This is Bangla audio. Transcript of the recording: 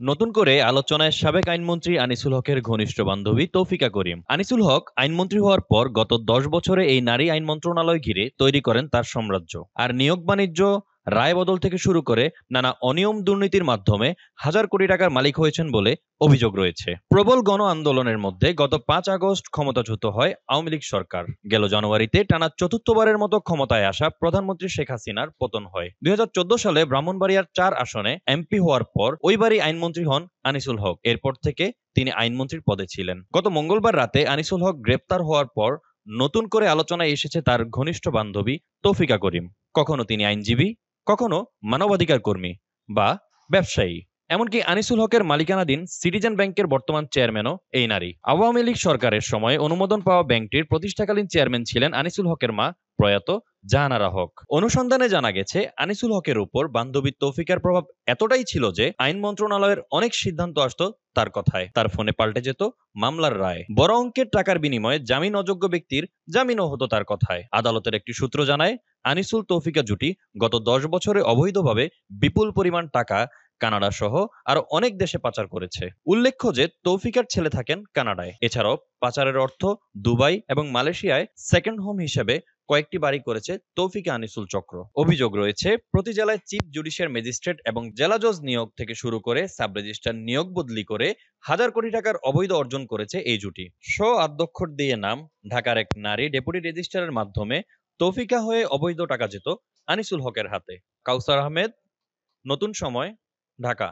নতুন করে আলোচনায় সাবেক আইনমন্ত্রী আনিসুল হকের ঘনিষ্ঠ বান্ধবী তৌফিকা করিম। আনিসুল হক আইনমন্ত্রী হওয়ার পর গত 10 বছরে এই নারী আইন মন্ত্রণালয় ঘিরে তৈরি করেন তার সাম্রাজ্য। আর নিয়োগ বাণিজ্য, রায় বদল থেকে শুরু করে নানা অনিয়ম দুর্নীতির মাধ্যমে হাজার কোটি টাকার মালিক হয়েছেন বলে অভিযোগ রয়েছে। প্রবল গণ আন্দোলনের মধ্যে গত 5 আগস্ট ক্ষমতাচ্যুত হয় আওয়ামী লীগ সরকার। গেল জানুয়ারিতে টানা চতুর্থবারের মতো ক্ষমতায় আসা প্রধানমন্ত্রী শেখ হাসিনার পতন হয়। 2014 সালে ব্রাহ্মণবাড়িয়ার 4 আসনে এমপি হওয়ার পর ওইবারই আইনমন্ত্রী হন আনিসুল হক। এরপর থেকে তিনি আইনমন্ত্রীর পদে ছিলেন। গত মঙ্গলবার রাতে আনিসুল হক গ্রেপ্তার হওয়ার পর নতুন করে আলোচনায় এসেছে তার ঘনিষ্ঠ বান্ধবী তৌফিকা করিম। কখনো তিনি আইনজীবী, কখনো মানবাধিকার কর্মী বা ব্যবসায়ী। এমনকি আনিসুল হকের মালিকানাধীন সিটিজেন ব্যাংকের বর্তমান চেয়ারম্যানও এই নারী। আওয়ামী লীগ সরকারের সময় অনুমোদন পাওয়া ব্যাংকটির প্রতিষ্ঠাকালীন চেয়ারম্যান ছিলেন আনিসুল হকের মা প্রয়াত জাহানারা হক। অনুসন্ধানে জানা গেছে আনিসুল হকের উপর বান্ধবী তৌফিকার প্রভাব এতটাই ছিল যে আইন মন্ত্রণালয়ের অনেক সিদ্ধান্ত আসতো তার কথায়। তার ফোনে পাল্টে যেত মামলার রায়। বড় অঙ্কের টাকার বিনিময়ে জামিন অযোগ্য ব্যক্তির জামিনও হতো তার কথায়। আদালতের একটি সূত্র জানায়, আনিসুল তৌফিকা জুটি গত 10 বছরে অবৈধভাবে বিপুল পরিমাণ টাকা কানাডা সহ আরো অনেক দেশে পাচার করেছে। উল্লেখ্য যে তৌফিকার ছেলে থাকেন কানাডায়। এছাড়াও পাচারের অর্থ দুবাই এবং মালয়েশিয়ায় সেকেন্ড হোম হিসেবে কয়েকটি বাড়ি করেছে তৌফিকা আনিসুল চক্র। অভিযোগ রয়েছে, প্রতি জেলায় চিফ জুডিশিয়াল ম্যাজিস্ট্রেট এবং জেলা জজ নিয়োগ থেকে শুরু করে সাব রেজিস্ট্রার নিয়োগ বদলি করে হাজার কোটি টাকার অবৈধ অর্জন করেছে এই জুটি। আদ্যক্ষর দিয়ে নাম ঢাকার এক নারী ডেপুটি রেজিস্ট্রারের মাধ্যমে তৌফিকা হয়ে অবৈধ টাকা যেত আনিসুল হকের হাতে। কাউসার আহমেদ, নতুন সময়, ঢাকা।